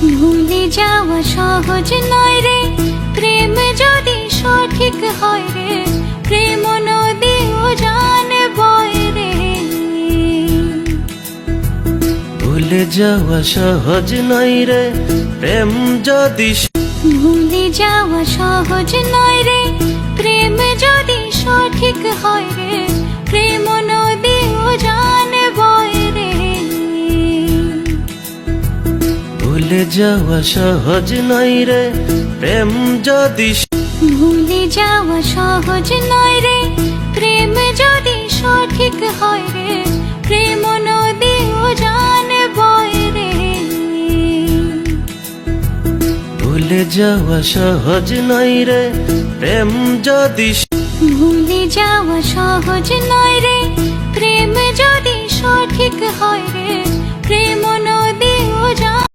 ভুলে যাওয়া সহজ নয় রে, প্রেম যদি সঠিক হয় রে, প্রেম নদীও জানে বয় রে। ভুলে যাওয়া সহজ নয় রে, প্রেম যদি ভুলে যাওয়া সহজ নয় রে, প্রেম যদি সঠিক হয় রে, প্রেম নদীও জানে বয় রে। ভুলে যাওয়া সহজ নয় রে, প্রেম যদি ভুলে যাওয়া সহজ নয় রে, প্রেম যদি সঠিক হয় রে, প্রেম নদীও জানে বয় রে। ভুলে যাওয়া সহজ নয় রে, প্রেম যদি ভুলে যাওয়া সহজ নয় রে, প্রেম যদি সঠিক হয় রে, প্রেম নদীও জানে